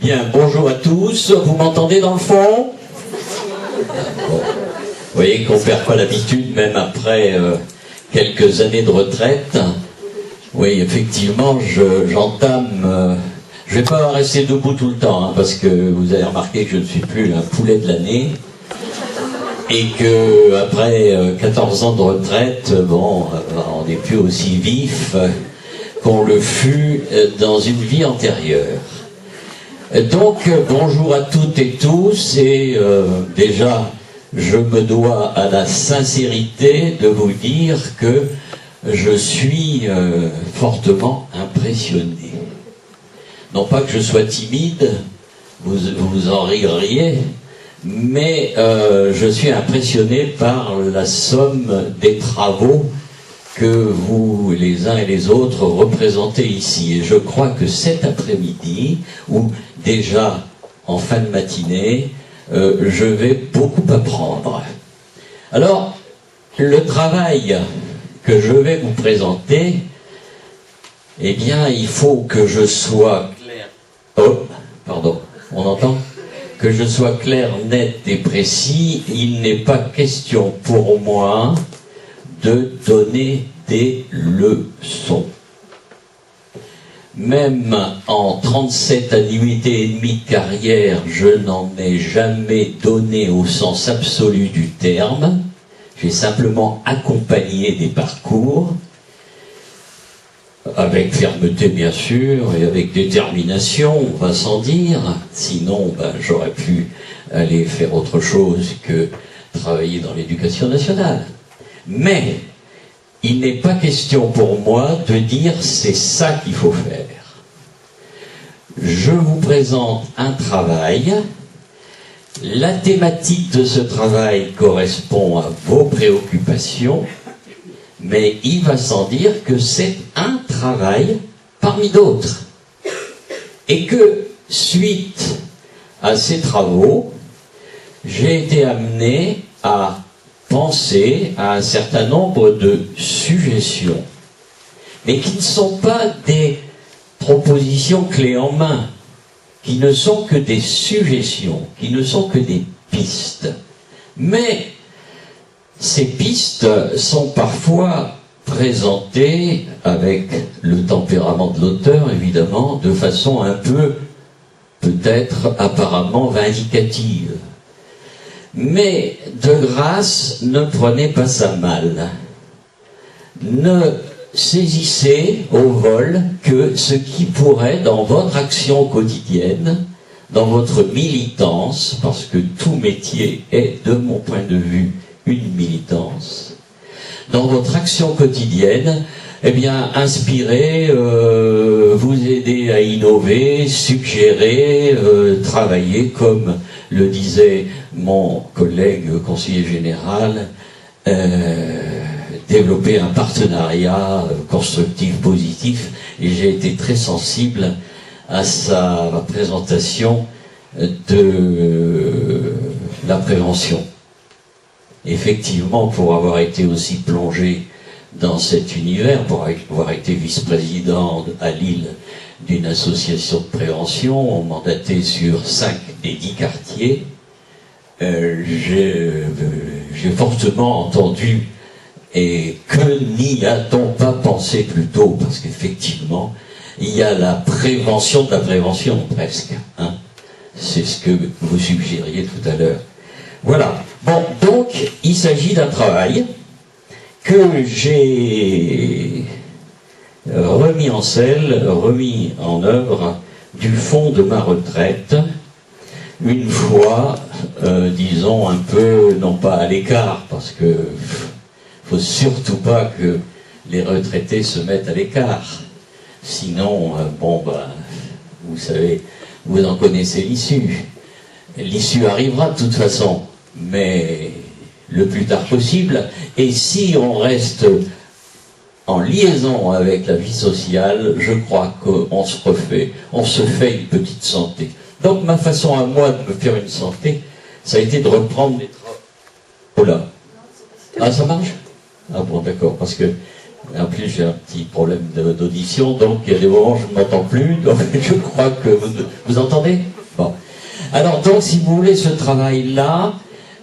Bien, bonjour à tous. Vous m'entendez dans le fond? Bon. Vous voyez qu'on perd pas l'habitude, même après quelques années de retraite. Oui, effectivement, j'entame... je vais pas rester debout tout le temps, hein, parce que vous avez remarqué que je ne suis plus un poulet de l'année. Et que après 14 ans de retraite, bon, on n'est plus aussi vif qu'on le fut dans une vie antérieure. Donc, bonjour à toutes et tous, et déjà, je me dois à la sincérité de vous dire que je suis fortement impressionné. Non pas que je sois timide, vous en ririez, mais je suis impressionné par la somme des travaux que vous, les uns et les autres, représentez ici. Et je crois que cet après-midi, ou déjà en fin de matinée, je vais beaucoup apprendre. Alors, le travail que je vais vous présenter, eh bien, il faut que je sois clair. Oh, pardon, on entend ? Que je sois clair, net et précis. Il n'est pas question pour moi de donner des leçons. Même en 37 annuités et demie de carrière, je n'en ai jamais donné au sens absolu du terme. J'ai simplement accompagné des parcours, avec fermeté bien sûr, et avec détermination, on va s'en dire. Sinon, j'aurais pu aller faire autre chose que travailler dans l'éducation nationale. Mais il n'est pas question pour moi de dire c'est ça qu'il faut faire. Je vous présente un travail. La thématique de ce travail correspond à vos préoccupations, mais il va sans dire que c'est un travail parmi d'autres. Et que, suite à ces travaux, j'ai été amené à penser à un certain nombre de suggestions, mais qui ne sont pas des propositions clés en main, qui ne sont que des suggestions, qui ne sont que des pistes. Mais ces pistes sont parfois présentées avec le tempérament de l'auteur, évidemment, de façon un peu, peut-être, apparemment vindicative. Mais, de grâce, ne prenez pas ça mal. Ne saisissez au vol que ce qui pourrait, dans votre action quotidienne, dans votre militance, parce que tout métier est, de mon point de vue, une militance, dans votre action quotidienne, eh bien, inspirer, vous aider à innover, suggérer, travailler, comme le disait mon collègue conseiller général, développer un partenariat constructif, positif, et j'ai été très sensible à sa présentation de la prévention. Effectivement, pour avoir été aussi plongé dans cet univers, pour avoir été vice-président à Lille d'une association de prévention, mandaté sur 5 des 10 quartiers, j'ai fortement entendu, et que n'y a-t-on pas pensé plus tôt, parce qu'effectivement, il y a la prévention de la prévention, presque. Hein. C'est ce que vous suggériez tout à l'heure. Voilà. Bon, donc, il s'agit d'un travail que j'ai remis en selle, remis en œuvre du fond de ma retraite, une fois, disons, un peu, non pas à l'écart, parce que faut surtout pas que les retraités se mettent à l'écart. Sinon, vous savez, vous en connaissez l'issue. L'issue arrivera de toute façon, mais le plus tard possible. Et si on reste en liaison avec la vie sociale, je crois qu'on se fait une petite santé. Donc ma façon à moi de me faire une santé, ça a été de reprendre les travaux. Oh là. Ah, ça marche? Ah bon, d'accord, parce que en plus j'ai un petit problème d'audition, donc il y a des moments où je ne m'entends plus, donc je crois que vous entendez? Bon. Alors donc, si vous voulez, ce travail-là,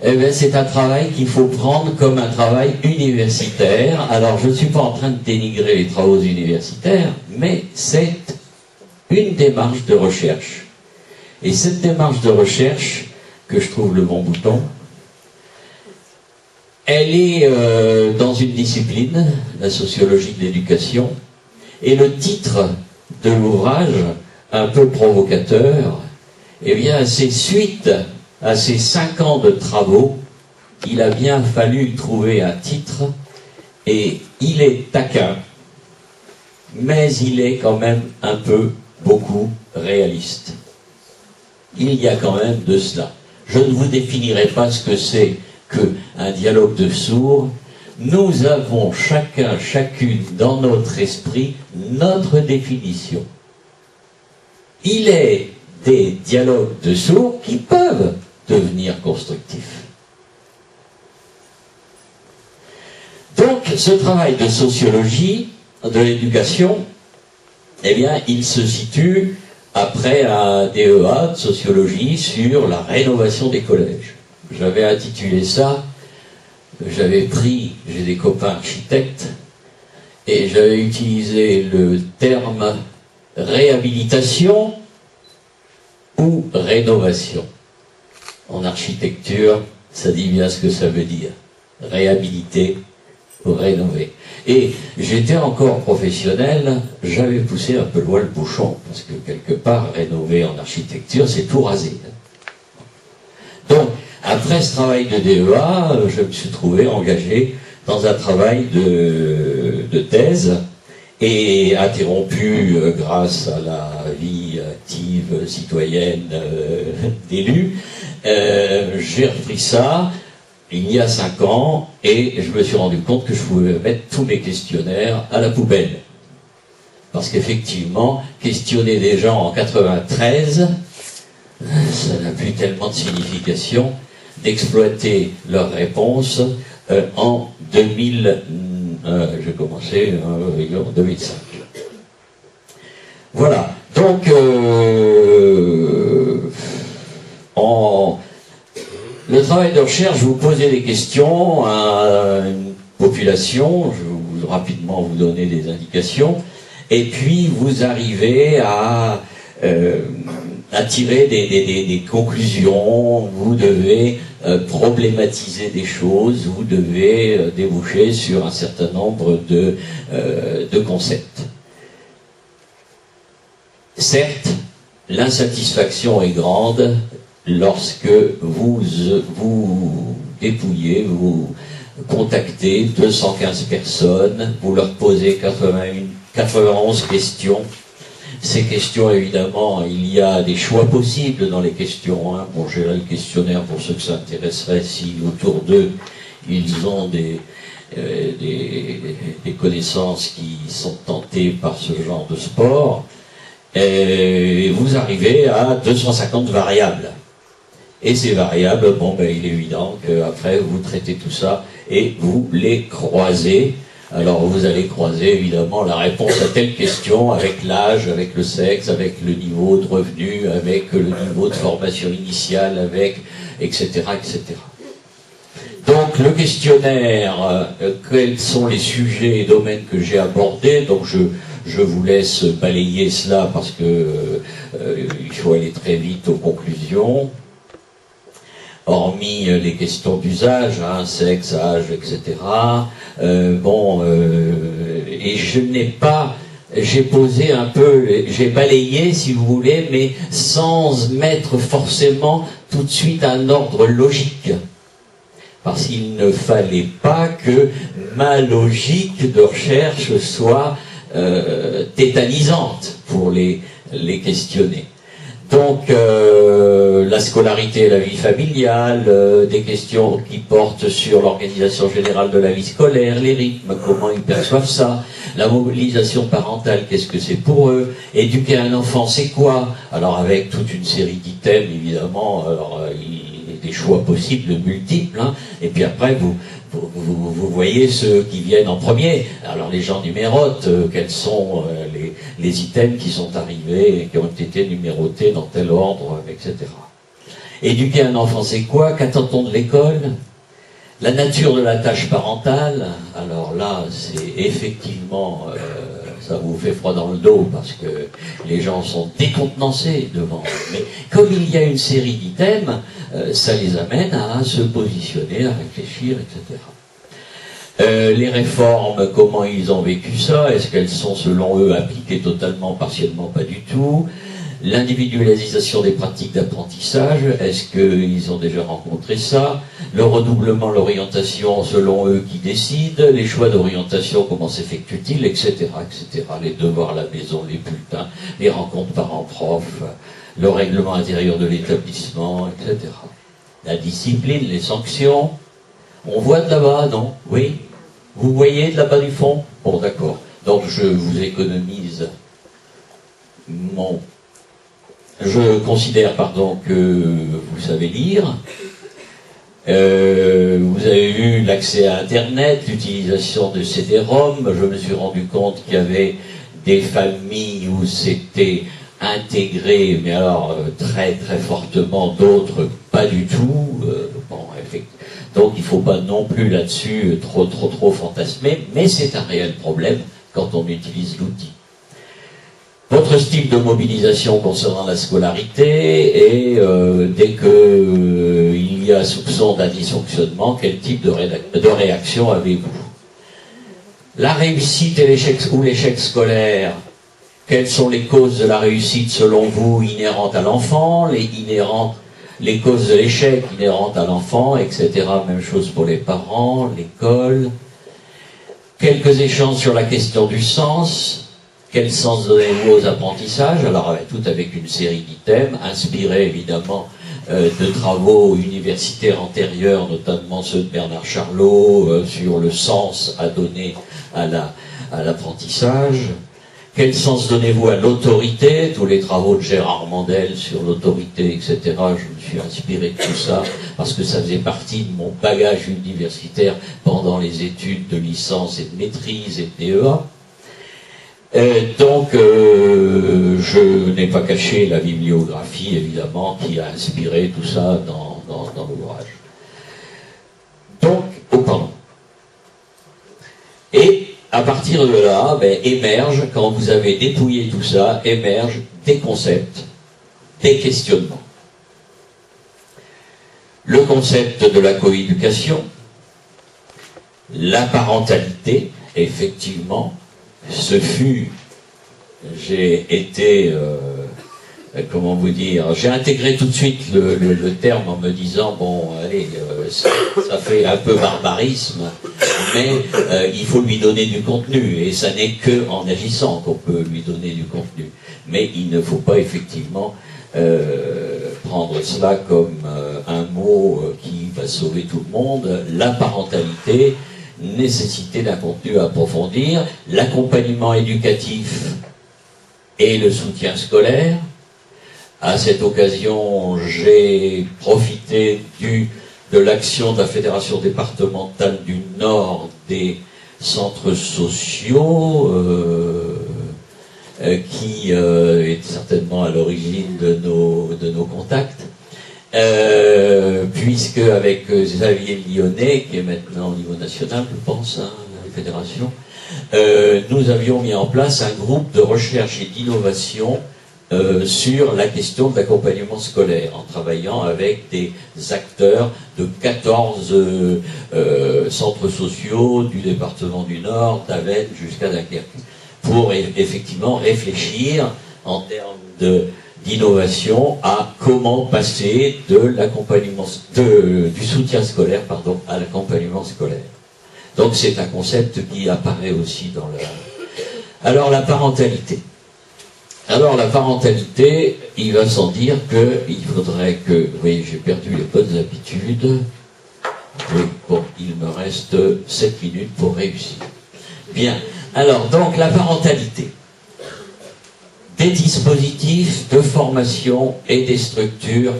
eh bien, c'est un travail qu'il faut prendre comme un travail universitaire. Alors, je ne suis pas en train de dénigrer les travaux universitaires, mais c'est une démarche de recherche. Et cette démarche de recherche, que je trouve le bon bouton, elle est dans une discipline, la sociologie de l'éducation, et le titre de l'ouvrage, un peu provocateur, eh bien, c'est suite à ces 5 ans de travaux, il a bien fallu trouver un titre, et il est taquin, mais il est quand même un peu, beaucoup réaliste. Il y a quand même de cela. Je ne vous définirai pas ce que c'est qu'un dialogue de sourds. Nous avons chacun, chacune, dans notre esprit, notre définition. Il est des dialogues de sourds qui peuvent devenir constructifs. Donc, ce travail de sociologie de l'éducation, eh bien, il se situe après un DEA de sociologie sur la rénovation des collèges. J'avais intitulé ça, j'ai des copains architectes, et j'avais utilisé le terme réhabilitation ou rénovation. En architecture, ça dit bien ce que ça veut dire. Réhabiliter ou rénover. Et j'étais encore professionnel, j'avais poussé un peu loin le bouchon, parce que quelque part, rénover en architecture, c'est tout raser. Donc, après ce travail de DEA, je me suis trouvé engagé dans un travail de thèse, et interrompu grâce à la vie active, citoyenne d'élu. J'ai repris ça il y a 5 ans, et je me suis rendu compte que je pouvais mettre tous mes questionnaires à la poubelle. Parce qu'effectivement, questionner des gens en 93, ça n'a plus tellement de signification d'exploiter leurs réponses en 2000. J'ai commencé en 2005. Voilà. Donc, le travail de recherche, vous posez des questions à une population, je vais rapidement vous donner des indications, et puis vous arrivez à tirer des conclusions, vous devez problématiser des choses, vous devez déboucher sur un certain nombre de concepts. Certes, l'insatisfaction est grande lorsque vous dépouillez, vous contactez 215 personnes, vous leur posez 91 questions. Ces questions, évidemment, il y a des choix possibles dans les questions. Hein. Bon, j'ai là le questionnaire pour ceux que ça intéresserait, si autour d'eux, ils ont des connaissances qui sont tentées par ce genre de sport. Et vous arrivez à 250 variables. Et ces variables, bon, ben, il est évident qu'après, vous traitez tout ça et vous les croisez. Alors, vous allez croiser, évidemment, la réponse à telle question avec l'âge, avec le sexe, avec le niveau de revenu, avec le niveau de formation initiale, avec, etc., etc. Donc, le questionnaire, quels sont les sujets et domaines que j'ai abordés? Donc, je vous laisse balayer cela parce que il faut aller très vite aux conclusions. Hormis les questions d'usage, hein, sexe, âge, etc. Et je n'ai pas, j'ai posé un peu, j'ai balayé si vous voulez, mais sans mettre forcément tout de suite un ordre logique. Parce qu'il ne fallait pas que ma logique de recherche soit tétanisante pour les questionner. Donc, la scolarité et la vie familiale, des questions qui portent sur l'organisation générale de la vie scolaire, les rythmes, comment ils perçoivent ça, la mobilisation parentale, qu'est-ce que c'est pour eux, éduquer un enfant, c'est quoi? Alors, avec toute une série d'items, évidemment, alors, il y a des choix possibles, multiples, hein, et puis après, vous voyez ceux qui viennent en premier. Alors les gens numérotent quels sont les items qui sont arrivés et qui ont été numérotés dans tel ordre, etc. Éduquer un enfant, c'est quoi? Qu'attend-on de l'école? La nature de la tâche parentale, alors là, c'est effectivement, ça vous fait froid dans le dos parce que les gens sont décontenancés devant. Mais comme il y a une série d'items, ça les amène à se positionner, à réfléchir, etc. Les réformes, comment ils ont vécu ça? Est-ce qu'elles sont, selon eux, appliquées totalement, partiellement, pas du tout? L'individualisation des pratiques d'apprentissage, est-ce qu'ils ont déjà rencontré ça? Le redoublement, l'orientation, selon eux, qui décident? Les choix d'orientation, comment s'effectuent-ils? Etc., etc. Les devoirs à la maison, les bulletins, les rencontres parents-profs, le règlement intérieur de l'établissement, etc. La discipline, les sanctions. On voit de là-bas, non? Oui? Vous voyez de là-bas du fond? Bon, d'accord. Donc, je vous économise mon... Je considère, pardon, que vous savez lire. Vous avez eu l'accès à Internet, l'utilisation de CD-ROM. Je me suis rendu compte qu'il y avait des familles où c'était intégré, mais alors très très fortement, d'autres pas du tout. Bon, donc il ne faut pas non plus là-dessus trop fantasmer, mais c'est un réel problème quand on utilise l'outil. Votre style de mobilisation concernant la scolarité et dès que il y a soupçon d'un dysfonctionnement, quel type de réaction avez-vous? La réussite et l'échec ou l'échec scolaire, quelles sont les causes de la réussite selon vous inhérentes à l'enfant, les causes de l'échec inhérentes à l'enfant, etc. Même chose pour les parents, l'école. Quelques échanges sur la question du sens. Quel sens donnez-vous aux apprentissages? Alors, tout avec une série d'items, inspirés évidemment de travaux universitaires antérieurs, notamment ceux de Bernard Charlot, sur le sens à donner à l'apprentissage. Quel sens donnez-vous à l'autorité? Tous les travaux de Gérard Mandel sur l'autorité, etc. Je me suis inspiré de tout ça parce que ça faisait partie de mon bagage universitaire pendant les études de licence et de maîtrise et de DEA. Donc, je n'ai pas caché la bibliographie, évidemment, qui a inspiré tout ça dans l'ouvrage. Donc, pardon. Et à partir de là, émerge, quand vous avez dépouillé tout ça, émergent des concepts, des questionnements. Le concept de la coéducation, la parentalité, effectivement, j'ai été, comment vous dire, j'ai intégré tout de suite le terme en me disant, bon, allez, ça fait un peu barbarisme, mais il faut lui donner du contenu, et ça n'est que en agissant qu'on peut lui donner du contenu. Mais il ne faut pas effectivement prendre cela comme un mot qui va sauver tout le monde. La parentalité, nécessité d'un contenu à approfondir, l'accompagnement éducatif et le soutien scolaire. À cette occasion, j'ai profité de l'action de la Fédération départementale du Nord des centres sociaux, qui est certainement à l'origine de nos contacts. Puisque avec Xavier Lyonnais, qui est maintenant au niveau national, je pense, hein, la fédération, nous avions mis en place un groupe de recherche et d'innovation sur la question de l'accompagnement scolaire, en travaillant avec des acteurs de 14 centres sociaux du département du Nord, d'Avesnes jusqu'à Dunkerque, pour effectivement réfléchir en termes d'innovation à comment passer de l'accompagnement du soutien scolaire, pardon, à l'accompagnement scolaire. Donc c'est un concept qui apparaît aussi dans le... Alors la parentalité. Alors la parentalité, il va sans dire qu'il faudrait que... Vous voyez, j'ai perdu les bonnes habitudes. Oui, bon, il me reste 7 minutes pour réussir. Bien, alors donc la parentalité. Des dispositifs de formation et des structures,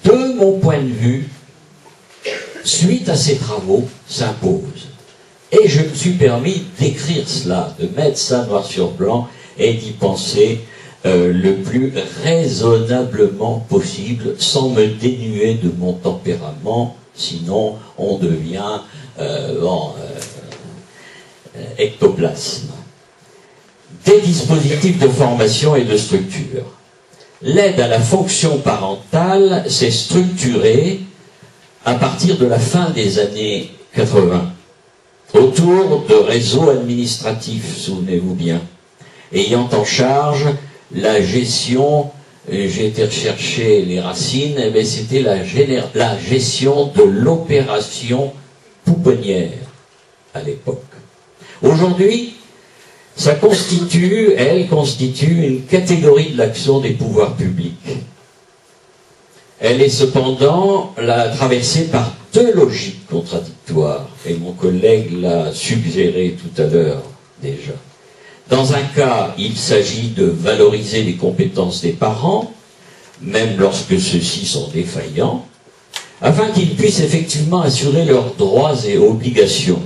de mon point de vue, suite à ces travaux, s'impose. Et je me suis permis d'écrire cela, de mettre ça noir sur blanc et d'y penser le plus raisonnablement possible, sans me dénuer de mon tempérament, sinon on devient ectoplasme. Des dispositifs de formation et de structure. L'aide à la fonction parentale s'est structurée à partir de la fin des années 80, autour de réseaux administratifs, souvenez-vous bien, ayant en charge la gestion, j'ai été rechercher les racines, mais c'était la gestion de l'opération pouponnière à l'époque. Aujourd'hui, elle constitue une catégorie de l'action des pouvoirs publics. Elle est cependant traversée par deux logiques contradictoires, et mon collègue l'a suggéré tout à l'heure déjà. Dans un cas, il s'agit de valoriser les compétences des parents, même lorsque ceux-ci sont défaillants, afin qu'ils puissent effectivement assurer leurs droits et obligations.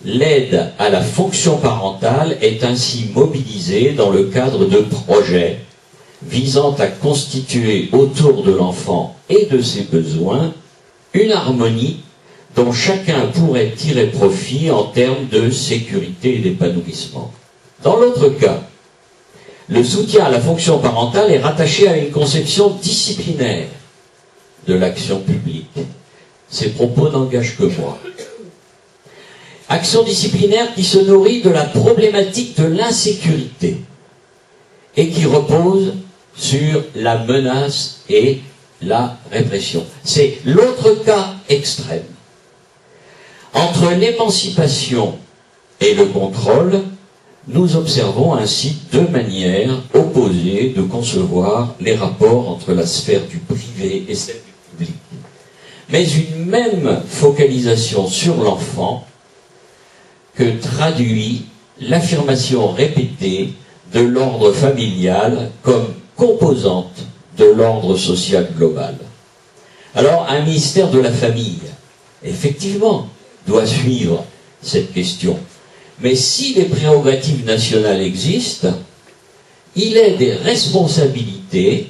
L'aide à la fonction parentale est ainsi mobilisée dans le cadre de projets visant à constituer autour de l'enfant et de ses besoins une harmonie dont chacun pourrait tirer profit en termes de sécurité et d'épanouissement. Dans l'autre cas, le soutien à la fonction parentale est rattaché à une conception disciplinaire de l'action publique. Ces propos n'engagent que moi. Action disciplinaire qui se nourrit de la problématique de l'insécurité et qui repose sur la menace et la répression. C'est l'autre cas extrême. Entre l'émancipation et le contrôle, nous observons ainsi deux manières opposées de concevoir les rapports entre la sphère du privé et celle du public. Mais une même focalisation sur l'enfant que traduit l'affirmation répétée de l'ordre familial comme composante de l'ordre social global. Alors, un ministère de la famille, effectivement, doit suivre cette question. Mais si les prérogatives nationales existent, il est des responsabilités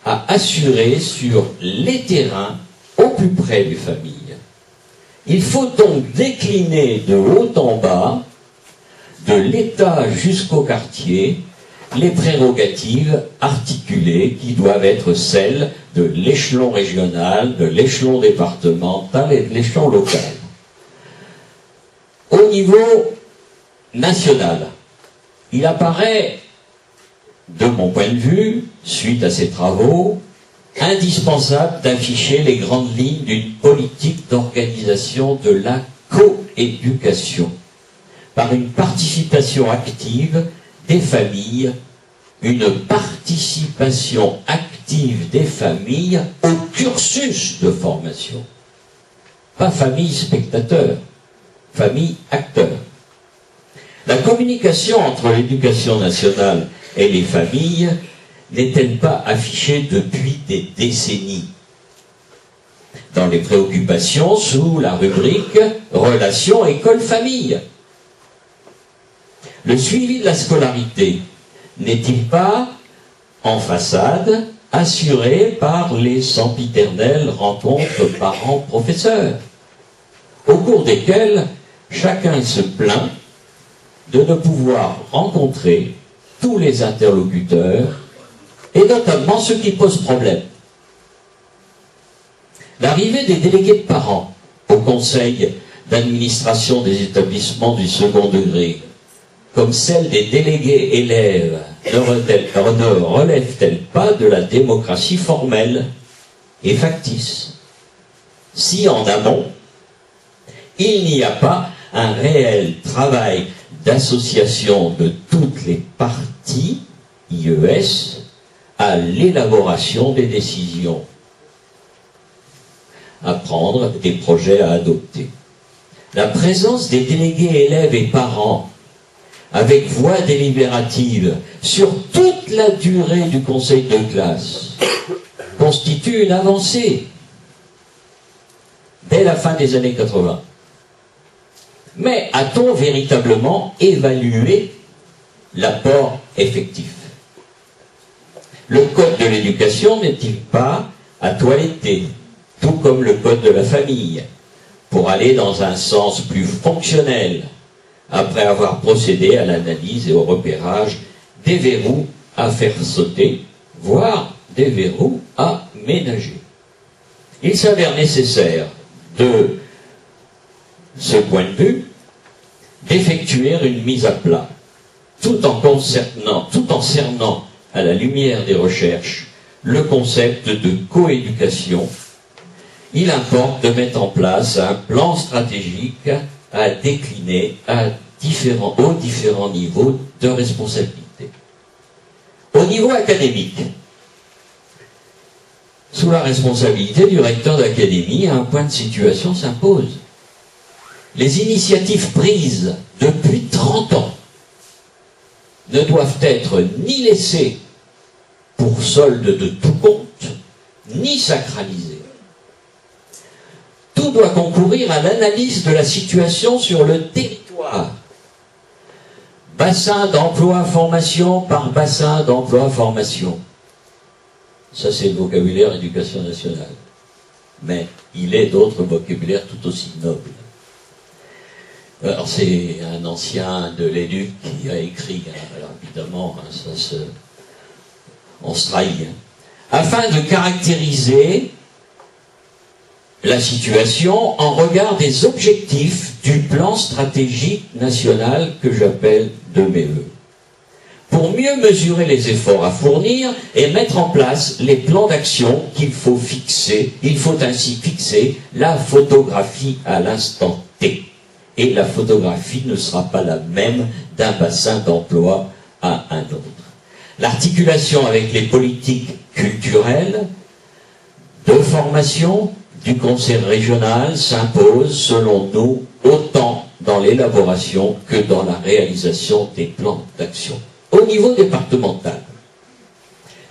à assurer sur les terrains au plus près des familles. Il faut donc décliner de haut en bas, de l'État jusqu'au quartier, les prérogatives articulées qui doivent être celles de l'échelon régional, de l'échelon départemental et de l'échelon local. Au niveau national, il apparaît, de mon point de vue, suite à ces travaux, indispensable d'afficher les grandes lignes d'une politique d'organisation de la coéducation par une participation active des familles, une participation active des familles au cursus de formation. Pas famille spectateur, famille acteur. La communication entre l'éducation nationale et les familles n'est-elle pas affichée depuis des décennies dans les préoccupations sous la rubrique « Relations école-famille ». Le suivi de la scolarité n'est-il pas, en façade, assuré par les sempiternelles rencontres parents-professeurs, au cours desquelles chacun se plaint de ne pouvoir rencontrer tous les interlocuteurs, et notamment ceux qui posent problème. L'arrivée des délégués de parents au conseil d'administration des établissements du second degré, comme celle des délégués élèves, ne relève-t-elle pas de la démocratie formelle et factice, si en amont, il n'y a pas un réel travail d'association de toutes les parties IES à l'élaboration des décisions à prendre, des projets à adopter. La présence des délégués élèves et parents avec voix délibérative sur toute la durée du conseil de classe constitue une avancée. dès la fin des années 80. Mais a-t-on véritablement évalué l'apport effectif? Le code de l'éducation n'est-il pas à toiletter, tout comme le code de la famille, pour aller dans un sens plus fonctionnel, après avoir procédé à l'analyse et au repérage des verrous à faire sauter, voire des verrous à ménager? Il s'avère nécessaire, de ce point de vue, d'effectuer une mise à plat, tout en cernant à la lumière des recherches le concept de coéducation. Il importe de mettre en place un plan stratégique à décliner aux différents niveaux de responsabilité. Au niveau académique, sous la responsabilité du recteur d'académie, un point de situation s'impose. Les initiatives prises depuis 30 ans ne doivent être ni laissées pour solde de tout compte, ni sacralisées. Tout doit concourir à l'analyse de la situation sur le territoire. Bassin d'emploi-formation par bassin d'emploi-formation. Ça, c'est le vocabulaire éducation nationale. Mais il est d'autres vocabulaires tout aussi nobles. Alors, c'est un ancien de l'EDUC qui a écrit, alors évidemment, on se trahit. Afin de caractériser la situation en regard des objectifs du plan stratégique national que j'appelle de mes voeux. Pour mieux mesurer les efforts à fournir et mettre en place les plans d'action qu'il faut fixer, il faut ainsi fixer la photographie à l'instant T. Et la photographie ne sera pas la même d'un bassin d'emploi à un autre. L'articulation avec les politiques culturelles, de formation, du conseil régional s'impose, selon nous, autant dans l'élaboration que dans la réalisation des plans d'action. Au niveau départemental,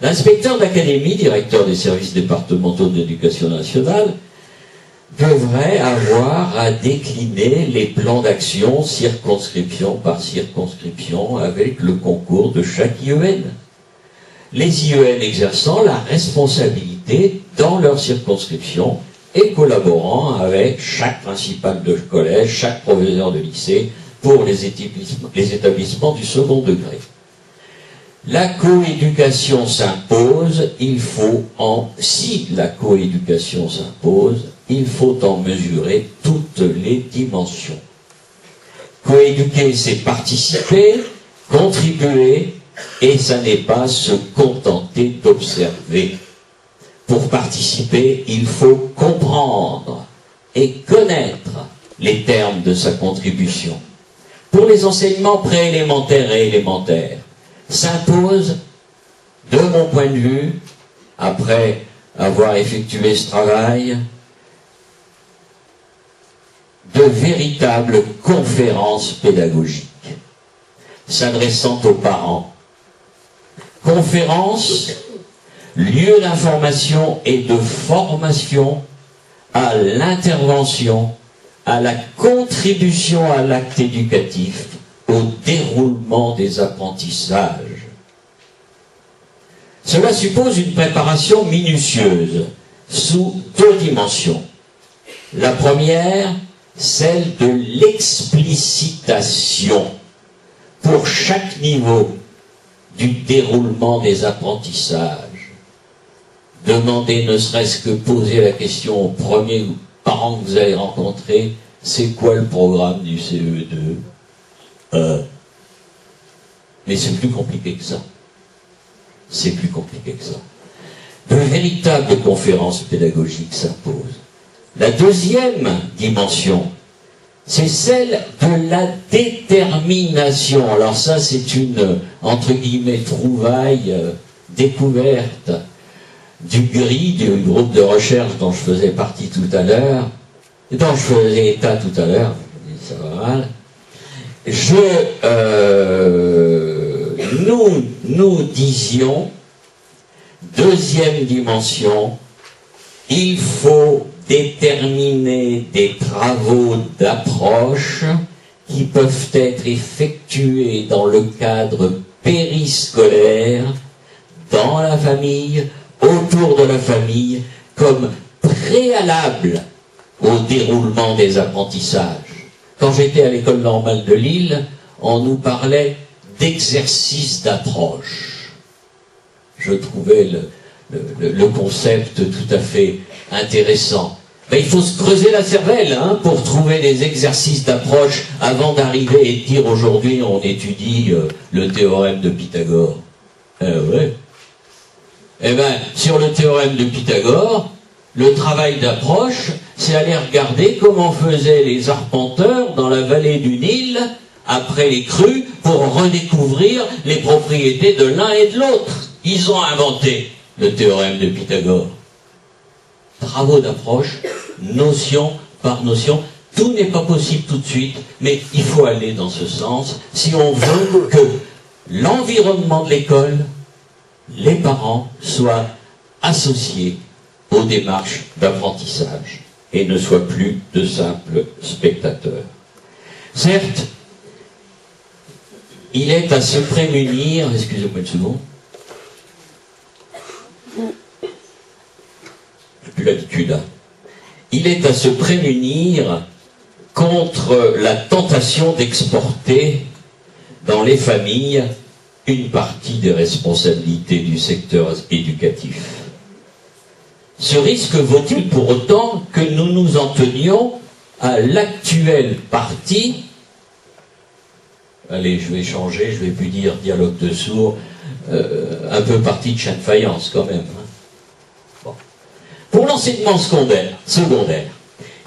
l'inspecteur d'académie, directeur des services départementaux de l'éducation nationale, devrait avoir à décliner les plans d'action circonscription par circonscription avec le concours de chaque IEN. Les IEN exerçant la responsabilité dans leur circonscription et collaborant avec chaque principal de collège, chaque professeur de lycée pour les établissements du second degré. La coéducation s'impose, si la coéducation s'impose, il faut en mesurer toutes les dimensions. Coéduquer, c'est participer, contribuer, et ça n'est pas se contenter d'observer. Pour participer, il faut comprendre et connaître les termes de sa contribution. Pour les enseignements préélémentaires et élémentaires, s'impose, de mon point de vue, après avoir effectué ce travail, de véritables conférences pédagogiques s'adressant aux parents. Conférences, lieu d'information et de formation à l'intervention, à la contribution à l'acte éducatif, au déroulement des apprentissages. Cela suppose une préparation minutieuse, sous deux dimensions. La première, celle de l'explicitation, pour chaque niveau du déroulement des apprentissages. Demandez, ne serait-ce que poser la question au premier parent que vous allez rencontrer, c'est quoi le programme du CE2 ? Mais c'est plus compliqué que ça. C'est plus compliqué que ça. De véritables conférences pédagogiques s'imposent. La deuxième dimension, c'est celle de la détermination. Alors ça, c'est une, entre guillemets, trouvaille, découverte du GRI, du groupe de recherche dont je faisais partie tout à l'heure, dont je faisais état tout à l'heure, ça va mal. Nous disions, deuxième dimension, il faut déterminer des travaux d'approche qui peuvent être effectués dans le cadre périscolaire, dans la famille, autour de la famille, comme préalable au déroulement des apprentissages. Quand j'étais à l'école normale de Lille, on nous parlait d'exercice d'approche. Je trouvais le concept tout à fait intéressant. Mais il faut se creuser la cervelle pour trouver des exercices d'approche avant d'arriver et de dire aujourd'hui on étudie le théorème de Pythagore. Ouais. Eh bien, sur le théorème de Pythagore, le travail d'approche, c'est aller regarder comment faisaient les arpenteurs dans la vallée du Nil après les crues pour redécouvrir les propriétés de l'un et de l'autre. Ils ont inventé le théorème de Pythagore. Travaux d'approche, notion par notion. Tout n'est pas possible tout de suite, mais il faut aller dans ce sens si on veut que l'environnement de l'école, les parents, soient associés aux démarches d'apprentissage et ne soient plus de simples spectateurs. Certes, il est à se prémunir, excusez-moi une seconde, j'ai plus l'habitude, il est à se prémunir contre la tentation d'exporter dans les familles une partie des responsabilités du secteur éducatif. Ce risque vaut-il pour autant que nous nous en tenions à l'actuelle partie? Allez, je vais changer, je vais plus dire dialogue de sourds, un peu partie de chaîne faïence quand même. Bon. Pour l'enseignement secondaire,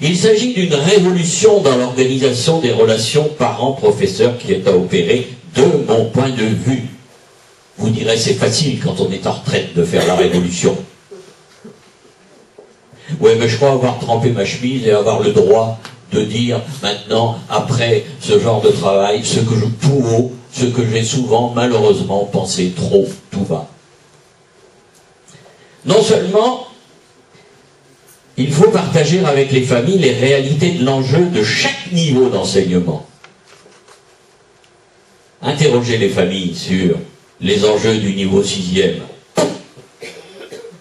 il s'agit d'une révolution dans l'organisation des relations parents-professeurs qui est à opérer de mon point de vue. Vous direz c'est facile quand on est en retraite de faire la révolution. Oui, mais je crois avoir trempé ma chemise et avoir le droit de dire maintenant, après ce genre de travail, ce que j'ai souvent malheureusement pensé trop tout bas. Non seulement il faut partager avec les familles les réalités de l'enjeu de chaque niveau d'enseignement. Interrogez les familles sur les enjeux du niveau 6e,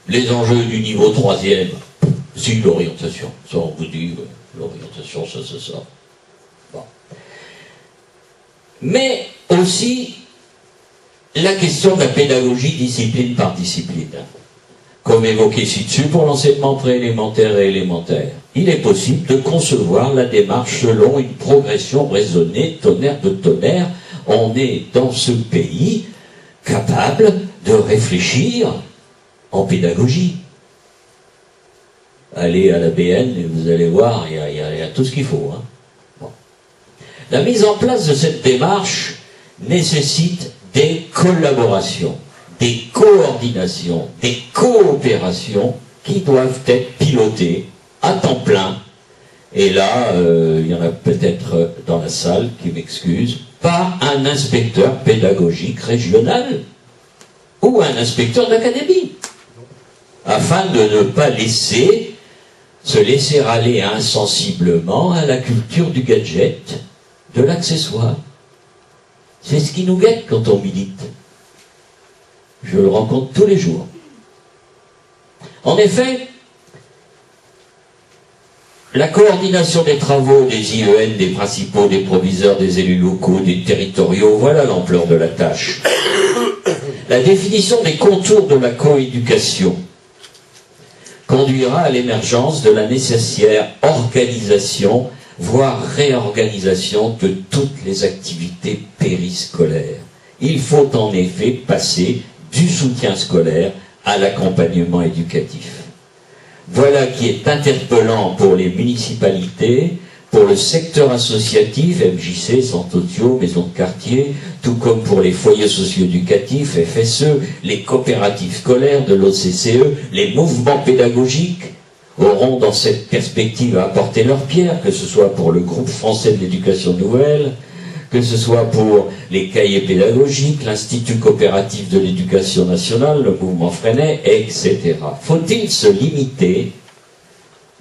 les enjeux du niveau 3e, si l'orientation, ça on vous dit, l'orientation, ça. Bon. Mais aussi la question de la pédagogie discipline par discipline. Comme évoqué ci-dessus pour l'enseignement préélémentaire et élémentaire, il est possible de concevoir la démarche selon une progression raisonnée, tonnerre de tonnerre. On est dans ce pays capable de réfléchir en pédagogie. Allez à la BN et vous allez voir, il y a tout ce qu'il faut. Bon. La mise en place de cette démarche nécessite des collaborations, des coordinations, des coopérations qui doivent être pilotées à temps plein. Et là, il y en a peut-être dans la salle qui m'excusent, par un inspecteur pédagogique régional ou un inspecteur d'académie, afin de ne pas se laisser aller insensiblement à la culture du gadget, de l'accessoire. C'est ce qui nous guette quand on milite. Je le rencontre tous les jours. En effet, la coordination des travaux des IEN, des principaux, des proviseurs, des élus locaux, des territoriaux, voilà l'ampleur de la tâche. La définition des contours de la coéducation conduira à l'émergence de la nécessaire organisation, voire réorganisation de toutes les activités périscolaires. Il faut en effet passer du soutien scolaire à l'accompagnement éducatif. Voilà qui est interpellant pour les municipalités, pour le secteur associatif, MJC, Sant'Otio, Maison de quartier, tout comme pour les foyers socio-éducatifs, FSE, les coopératives scolaires de l'OCCE, les mouvements pédagogiques auront dans cette perspective à apporter leur pierre, que ce soit pour le groupe français de l'éducation nouvelle, que ce soit pour les cahiers pédagogiques, l'Institut coopératif de l'éducation nationale, le mouvement Freinet, etc. Faut-il se limiter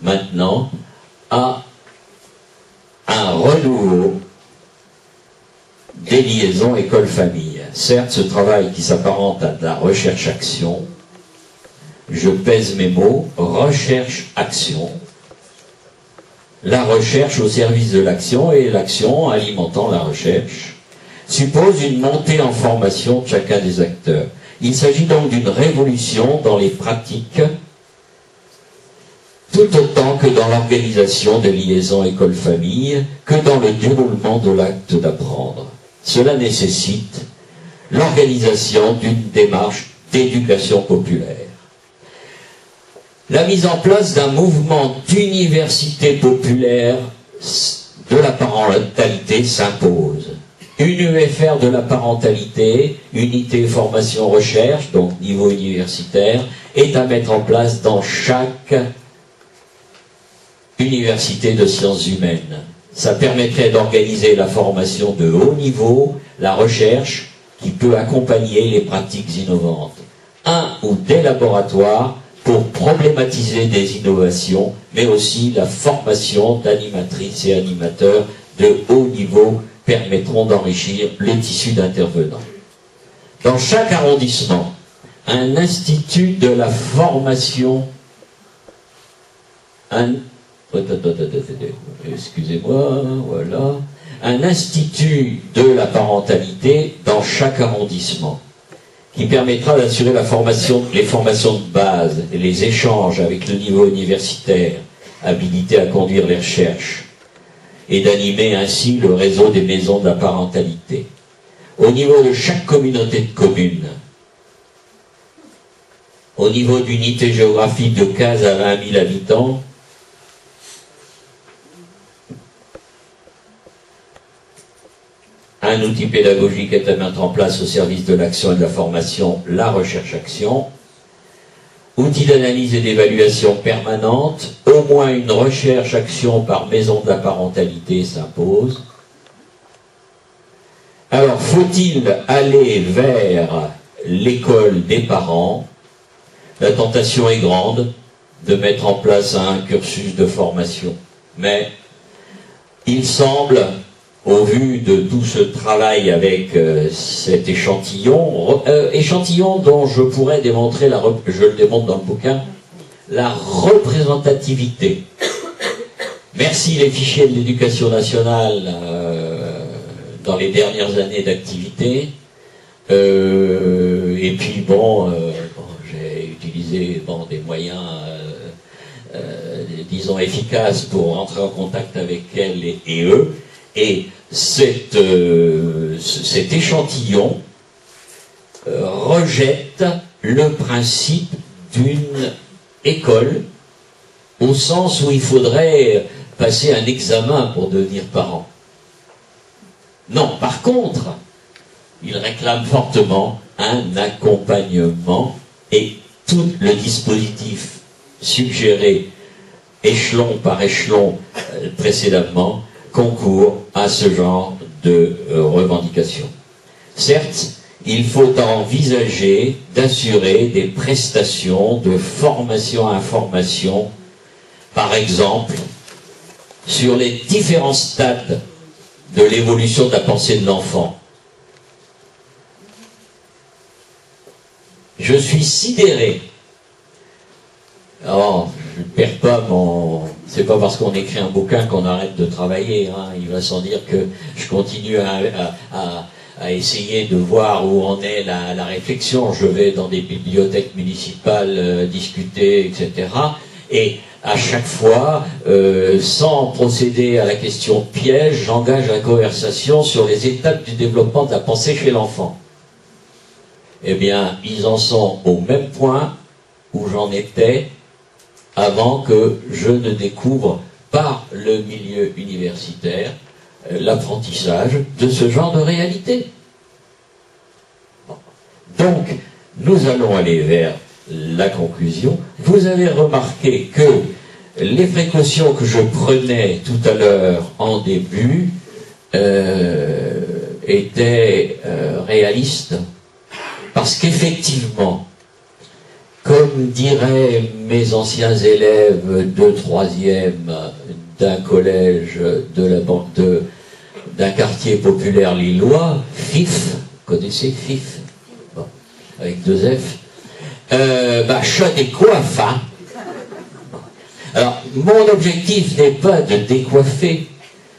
maintenant à un renouveau des liaisons école-famille. Certes, ce travail qui s'apparente à de la recherche-action, je pèse mes mots, recherche-action, la recherche au service de l'action et l'action alimentant la recherche, suppose une montée en formation de chacun des acteurs. Il s'agit donc d'une révolution dans les pratiques, tout autant que dans l'organisation des liaisons école-famille, que dans le déroulement de l'acte d'apprendre. Cela nécessite l'organisation d'une démarche d'éducation populaire. La mise en place d'un mouvement d'université populaire de la parentalité s'impose. Une UFR de la parentalité, unité formation-recherche, donc niveau universitaire, est à mettre en place dans chaque université de sciences humaines. Ça permettrait d'organiser la formation de haut niveau, la recherche qui peut accompagner les pratiques innovantes. Un ou des laboratoires pour problématiser des innovations, mais aussi la formation d'animatrices et animateurs de haut niveau permettront d'enrichir le tissu d'intervenants. Dans chaque arrondissement, un institut de la formation, excusez-moi, voilà, un institut de la parentalité dans chaque arrondissement, qui permettra d'assurer la formation, les formations de base et les échanges avec le niveau universitaire, habilité à conduire les recherches, et d'animer ainsi le réseau des maisons de la parentalité. Au niveau de chaque communauté de communes, au niveau d'unités géographiques de 15 à 20 000 habitants, un outil pédagogique est à mettre en place au service de l'action et de la formation, la recherche-action. Outil d'analyse et d'évaluation permanente, au moins une recherche-action par maison de la parentalité s'impose. Alors, faut-il aller vers l'école des parents? La tentation est grande de mettre en place un cursus de formation. Mais il semble, au vu de tout ce travail avec cet échantillon, échantillon dont je pourrais démontrer, je le démontre dans le bouquin, la représentativité. Merci les fichiers de l'éducation nationale dans les dernières années d'activité. Et puis j'ai utilisé des moyens, disons, efficaces pour entrer en contact avec elles et eux. Et cet échantillon rejette le principe d'une école au sens où il faudrait passer un examen pour devenir parent. Non, par contre, il réclame fortement un accompagnement et tout le dispositif suggéré échelon par échelon précédemment concourt à ce genre de revendications. Certes, il faut envisager d'assurer des prestations de formation-information, par exemple, sur les différents stades de l'évolution de la pensée de l'enfant. Je suis sidéré. Alors, je ne perds pas mon... C'est pas parce qu'on écrit un bouquin qu'on arrête de travailler. Hein. Il va sans dire que je continue à essayer de voir où en est la réflexion. Je vais dans des bibliothèques municipales discuter, etc. Et à chaque fois, sans procéder à la question piège, j'engage la conversation sur les étapes du développement de la pensée chez l'enfant. Eh bien, ils en sont au même point où j'en étais avant que je ne découvre par le milieu universitaire l'apprentissage de ce genre de réalité. Donc, nous allons aller vers la conclusion. Vous avez remarqué que les précautions que je prenais tout à l'heure en début étaient réalistes, parce qu'effectivement, comme diraient mes anciens élèves de 3e d'un collège d'un quartier populaire lillois, FIF, connaissez FIF, bon, avec 2 F, chat des coiffes, hein. Alors, mon objectif n'est pas de décoiffer,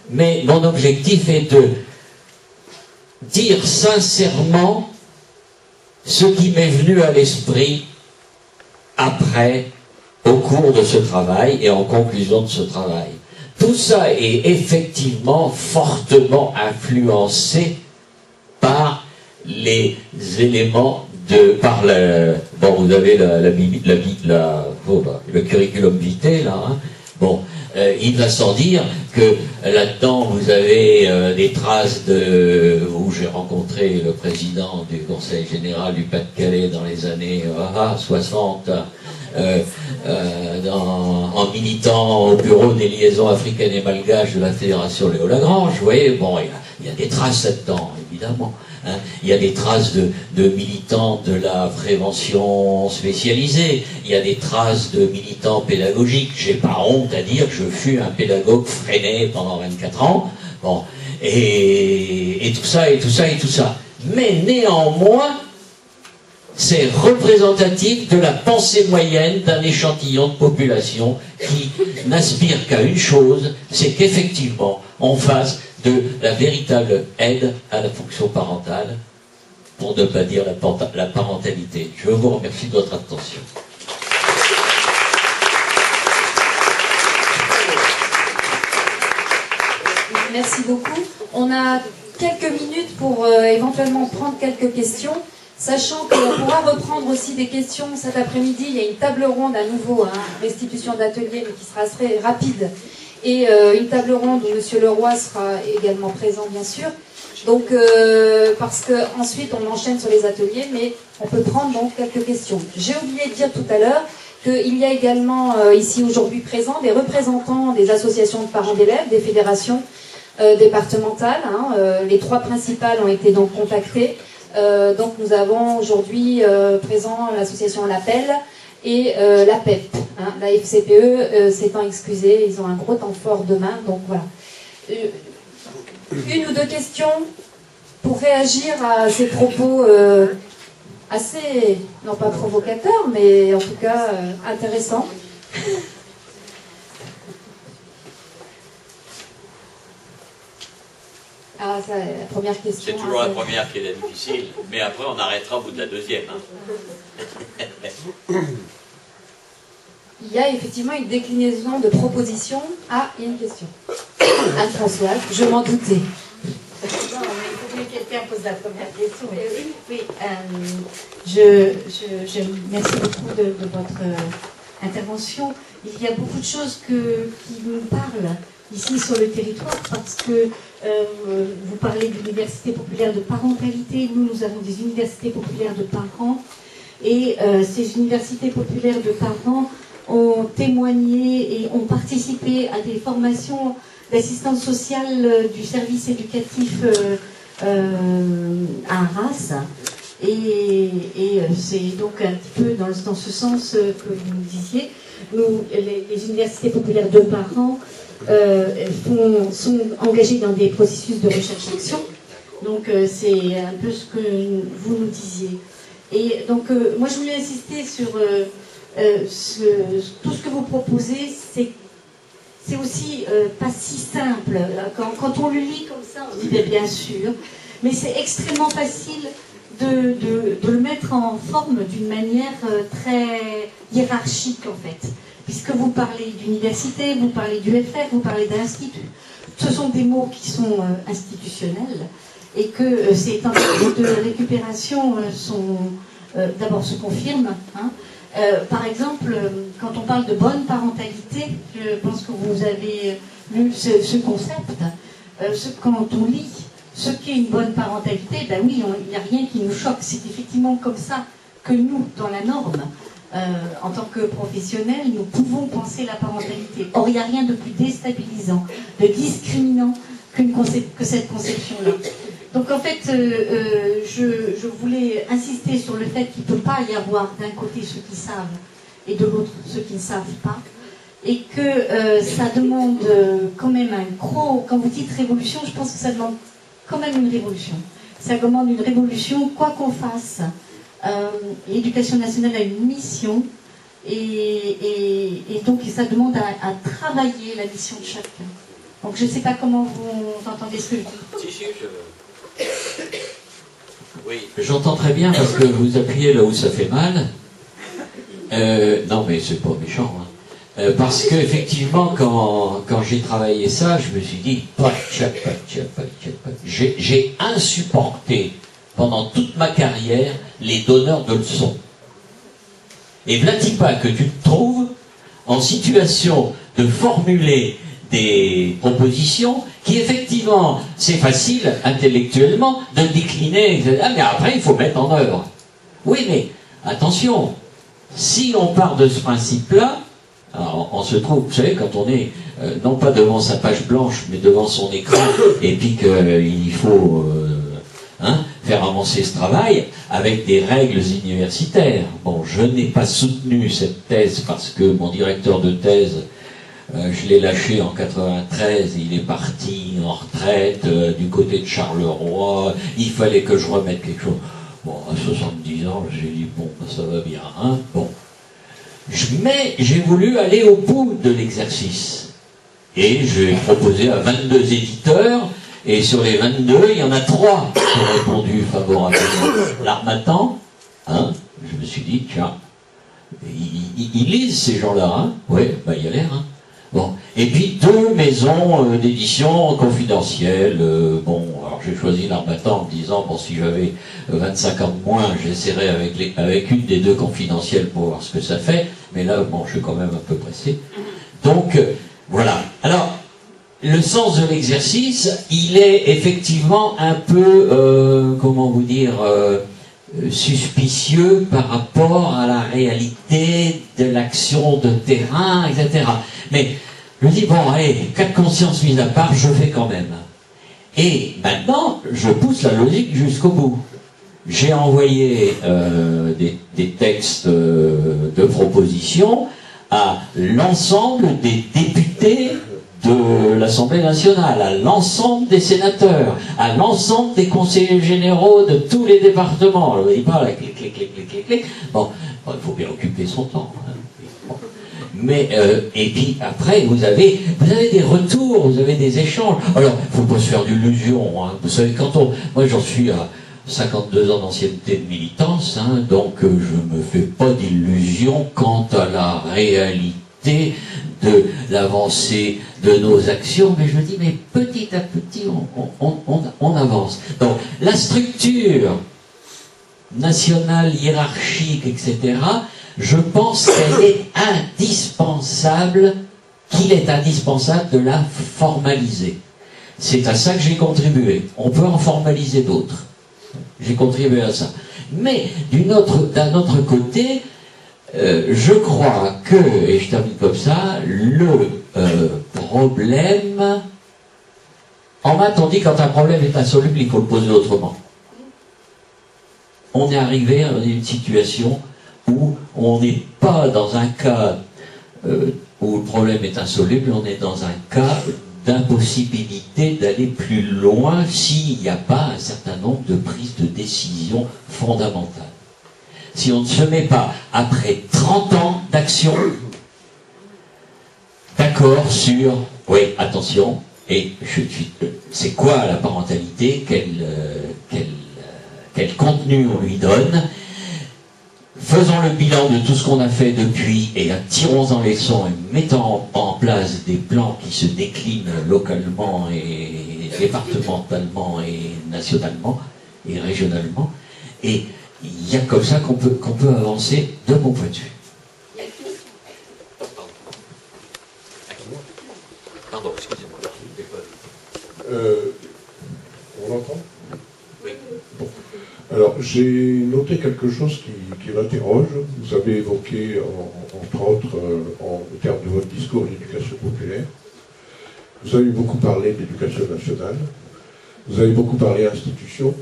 mais mon objectif est de dire sincèrement ce qui m'est venu à l'esprit après, au cours de ce travail et en conclusion de ce travail. Tout ça est effectivement fortement influencé par les éléments bon, vous avez le curriculum vitae, là, hein. Bon, il va sans dire que là-dedans, vous avez des traces où j'ai rencontré le président du Conseil général du Pas-de-Calais dans les années 60, en militant au bureau des liaisons africaines et malgaches de la Fédération Léo Lagrange. Vous voyez, bon, il y a des traces là-dedans, évidemment. Hein, il y a des traces de militants de la prévention spécialisée, il y a des traces de militants pédagogiques. J'ai pas honte à dire que je fus un pédagogue freiné pendant 24 ans. Bon, et tout ça, et tout ça, et tout ça. Mais néanmoins, c'est représentatif de la pensée moyenne d'un échantillon de population qui n'aspire qu'à une chose, c'est qu'effectivement, on fasse de la véritable aide à la fonction parentale, pour ne pas dire la parentalité. Je vous remercie de votre attention. Merci beaucoup. On a quelques minutes pour éventuellement prendre quelques questions, sachant qu'on pourra reprendre aussi des questions cet après-midi. Il y a une table ronde à nouveau, hein, restitution d'atelier, mais qui sera très rapide. Et une table ronde où M. Leroy sera également présent, bien sûr. Donc, parce qu'ensuite, on enchaîne sur les ateliers, mais on peut prendre donc quelques questions. J'ai oublié de dire tout à l'heure qu'il y a également ici aujourd'hui présents des représentants des associations de parents d'élèves, des fédérations départementales. Hein, les 3 principales ont été donc contactées. Donc, nous avons aujourd'hui présent l'association L'Appel et la PEP, hein, la FCPE s'étant excusée, ils ont un gros temps fort demain, donc voilà. Une ou 2 questions pour réagir à ces propos assez, non pas provocateurs, mais en tout cas intéressants. Ah, ça, la première question. C'est toujours la première qui est la difficile, mais après on arrêtera au bout de la deuxième. Hein. Il y a effectivement une déclinaison de propositions. Ah, il y a une question. Anne-Françoise, je m'en doutais. Non, mais il faut que quelqu'un pose la première question. Oui, je merci beaucoup de votre intervention. Il y a beaucoup de choses qui nous parlent ici sur le territoire, parce que vous parlez d'universités populaires de parentalité. Nous avons des universités populaires de parents, et ces universités populaires de parents ont témoigné et ont participé à des formations d'assistance sociale du service éducatif à Arras. Et c'est donc un petit peu dans ce sens que vous nous disiez. Les universités populaires de parents sont engagées dans des processus de recherche-action. Donc c'est un peu ce que vous nous disiez. Et donc moi je voulais insister sur tout ce que vous proposez, c'est aussi pas si simple. Quand on le lit comme ça, on dit bien sûr, mais c'est extrêmement facile de le mettre en forme d'une manière très hiérarchique en fait. Puisque vous parlez d'université, vous parlez du FR, vous parlez d'institut. Ce sont des mots qui sont institutionnels, et que ces tentatives de récupération d'abord se confirment. Hein. Par exemple, quand on parle de bonne parentalité, je pense que vous avez lu ce concept. Quand on lit ce qu'est une bonne parentalité, ben oui, il n'y a rien qui nous choque. C'est effectivement comme ça que nous, dans la norme, en tant que professionnels, nous pouvons penser la parentalité. Or, il n'y a rien de plus déstabilisant, de discriminant que cette conception-là. Donc en fait, je voulais insister sur le fait qu'il ne peut pas y avoir d'un côté ceux qui savent et de l'autre ceux qui ne savent pas. Et que ça demande quand même un gros... Quand vous dites révolution, je pense que ça demande quand même une révolution. Ça demande une révolution, quoi qu'on fasse. L'éducation nationale a une mission et donc ça demande à travailler la mission de chacun. Donc je ne sais pas comment vous entendez ce que je dis. Si, oui, j'entends très bien parce que vous appuyez là où ça fait mal. Non, mais c'est pas méchant. Hein. Parce que effectivement, quand j'ai travaillé ça, je me suis dit, j'ai insupporté pendant toute ma carrière les donneurs de leçons. Et v'là-t-il pas que tu te trouves en situation de formuler des propositions qui effectivement, c'est facile intellectuellement de décliner, ah, mais après il faut mettre en œuvre. Oui, mais attention, si on part de ce principe-là, on se trouve, vous savez, quand on est non pas devant sa page blanche, mais devant son écran, et puis qu'il faut faire avancer ce travail avec des règles universitaires. Bon, je n'ai pas soutenu cette thèse parce que mon directeur de thèse, je l'ai lâché en 93, il est parti en retraite du côté de Charleroi, il fallait que je remette quelque chose. Bon, à 70 ans, j'ai dit, bon, ça va bien, hein, bon. Mais j'ai voulu aller au bout de l'exercice. Et j'ai proposé à 22 éditeurs, et sur les 22, il y en a 3 qui ont répondu favorablement. L'Harmattan, hein, je me suis dit, tiens, ils lisent ces gens-là, hein, ouais, bah il y a l'air, hein. Bon, et puis 2 maisons d'édition confidentielles. Bon, alors j'ai choisi l'Harmattan en me disant, bon, si j'avais 25 ans de moins, j'essaierais avec une des 2 confidentielles pour voir ce que ça fait. Mais là, bon, je suis quand même un peu pressé. Donc, voilà. Alors, le sens de l'exercice, il est effectivement un peu, comment vous dire, suspicieux par rapport à la réalité de l'action de terrain, etc. Mais je dis, bon, allez, cas de conscience mise à part, je fais quand même. Et maintenant, je pousse la logique jusqu'au bout. J'ai envoyé des textes de proposition à l'ensemble des députés de l'Assemblée nationale, à l'ensemble des sénateurs, à l'ensemble des conseillers généraux de tous les départements. Je ne dis pas là, clic, clic, clic, clic, clic, clic. Bon, il faut bien occuper son temps. Hein. Bon. Mais, et puis après, vous avez des retours, vous avez des échanges. Alors, il ne faut pas se faire d'illusions. Hein. Vous savez, moi j'en suis à 52 ans d'ancienneté de militance, hein, donc je ne me fais pas d'illusions quant à la réalité de l'avancée de nos actions, mais je me dis, mais petit à petit, on avance. Donc, la structure nationale, hiérarchique, etc., je pense qu'elle est indispensable, qu'il est indispensable de la formaliser. C'est à ça que j'ai contribué. On peut en formaliser d'autres. J'ai contribué à ça. Mais d'un autre côté, je crois que, et je termine comme ça, le problème, en maths on dit quand un problème est insoluble, il faut le poser autrement. On est arrivé à une situation où on n'est pas dans un cas où le problème est insoluble, on est dans un cas d'impossibilité d'aller plus loin s'il n'y a pas un certain nombre de prises de décision fondamentales. Si on ne se met pas, après 30 ans d'action, d'accord sur, oui, attention, et c'est quoi la parentalité, quel contenu on lui donne, faisons le bilan de tout ce qu'on a fait depuis et tirons-en les leçons et mettons en place des plans qui se déclinent localement et départementalement et nationalement et régionalement. Et il y a comme ça qu'on peut avancer de mon point de vue. Pardon, excusez-moi. On l'entend ? Oui. Bon. Alors, j'ai noté quelque chose qui m'interroge. Vous avez évoqué, entre autres, au terme de votre discours, l'éducation populaire. Vous avez beaucoup parlé d'éducation nationale. Vous avez beaucoup parlé institutions,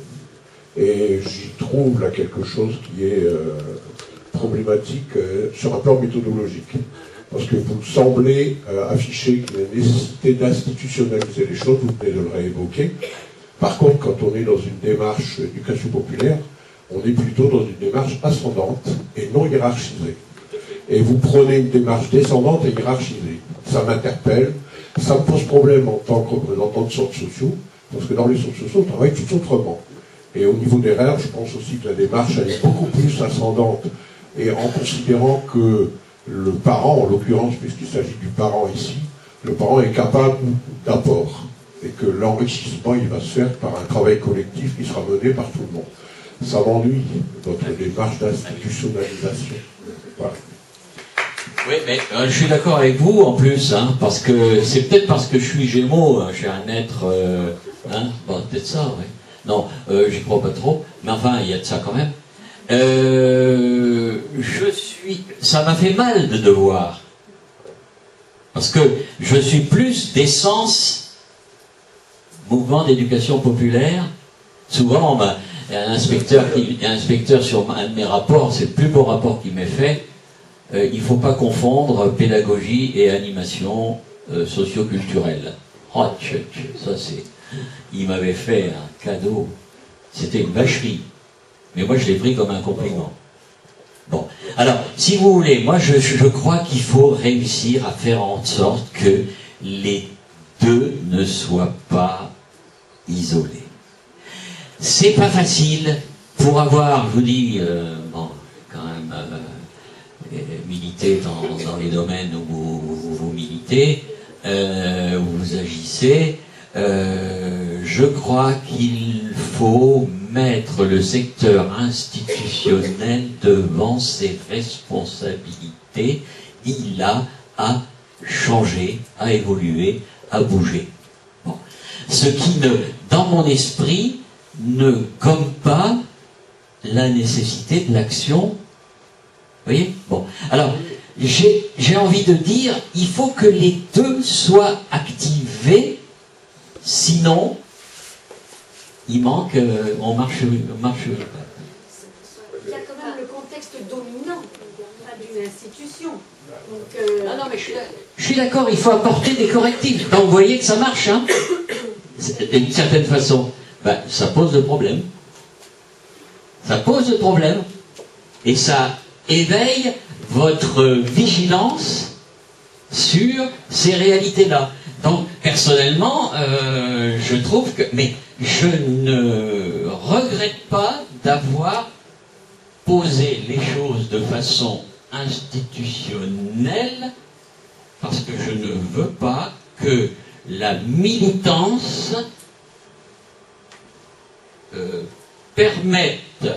et j'y trouve là quelque chose qui est problématique sur un plan méthodologique. Parce que vous semblez afficher qu'il y a une nécessité d'institutionnaliser les choses, vous venez de le réévoquer. Par contre, quand on est dans une démarche d'éducation populaire, on est plutôt dans une démarche ascendante et non hiérarchisée. Et vous prenez une démarche descendante et hiérarchisée. Ça m'interpelle, ça me pose problème en tant que représentant de centres sociaux, parce que dans les centres sociaux, on travaille tout autrement. Et au niveau des RER, je pense aussi que la démarche elle est beaucoup plus ascendante, et en considérant que le parent, en l'occurrence, puisqu'il s'agit du parent ici, le parent est capable d'apport, et que l'enrichissement, il va se faire par un travail collectif qui sera mené par tout le monde. Ça m'ennuie, votre démarche d'institutionnalisation. Voilà. Oui, mais je suis d'accord avec vous en plus, hein, parce que c'est peut-être parce que je suis Gémeaux, je suis un être, bon, peut-être ça, oui. Non, j'y crois pas trop, mais enfin, il y a de ça quand même. Ça m'a fait mal de devoir, parce que je suis plus d'essence mouvement d'éducation populaire. Souvent, il y a un inspecteur sur un de mes rapports, c'est le plus beau rapport qui m'est fait. Il ne faut pas confondre pédagogie et animation socio-culturelle. Oh, ça c'est... Il m'avait fait un cadeau. C'était une vacherie. Mais moi, je l'ai pris comme un compliment. Bon. Alors, si vous voulez, moi, je crois qu'il faut réussir à faire en sorte que les deux ne soient pas isolés. C'est pas facile pour avoir, je vous dis, bon, quand même, militer dans les domaines où vous militez, où vous agissez. Je crois qu'il faut mettre le secteur institutionnel devant ses responsabilités. Il a à changer, à évoluer, à bouger. Bon. Ce qui, dans mon esprit, ne gomme pas la nécessité de l'action. Vous voyez? Bon. Alors, j'ai envie de dire, il faut que les deux soient activés. Sinon, il manque, on marche. Il y a quand même le contexte dominant d'une institution. Donc, non, mais je suis d'accord, il faut apporter des correctifs. Donc, vous voyez que ça marche, hein, d'une certaine façon. Ben, ça pose de problème. Ça pose de problème. Et ça éveille votre vigilance sur ces réalités-là. Donc, personnellement, je trouve que... Mais je ne regrette pas d'avoir posé les choses de façon institutionnelle, parce que je ne veux pas que la militance permette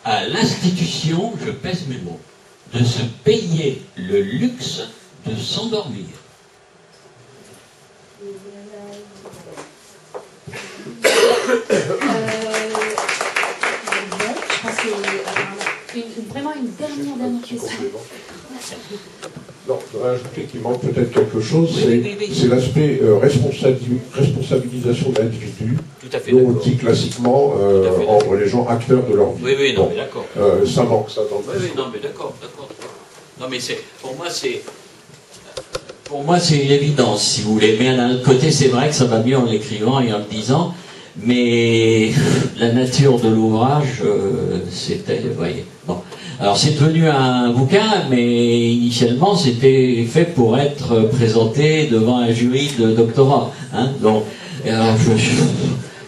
à l'institution, je pèse mes mots, de se payer le luxe de s'endormir. Je pense que vraiment une dernière question. Non, je voudrais ajouter qu'il manque peut-être quelque chose, c'est l'aspect responsabilisation de l'individu, dont on dit classiquement rendre les gens acteurs de leur vie. Oui, oui, non, mais d'accord. Ça manque, ça, dans le oui, non, mais d'accord. Non, mais pour moi, c'est une évidence, si vous voulez. Mais d'un autre côté, c'est vrai que ça va mieux en l'écrivant et en le disant. Mais la nature de l'ouvrage, c'était... Vous voyez. Bon. Alors, c'est devenu un bouquin, mais initialement, c'était fait pour être présenté devant un jury de doctorat. Hein. Donc, alors,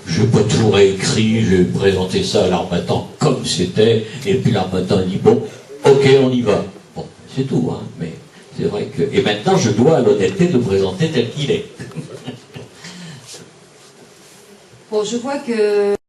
je n'ai pas tout réécrit, j'ai présenté ça à l'Harmattan comme c'était, et puis l'Harmattan dit, bon, ok, on y va. Bon, c'est tout, hein, mais... C'est vrai que... Et maintenant, je dois l'honnêteté de présenter tel qu'il est. Bon, je vois que...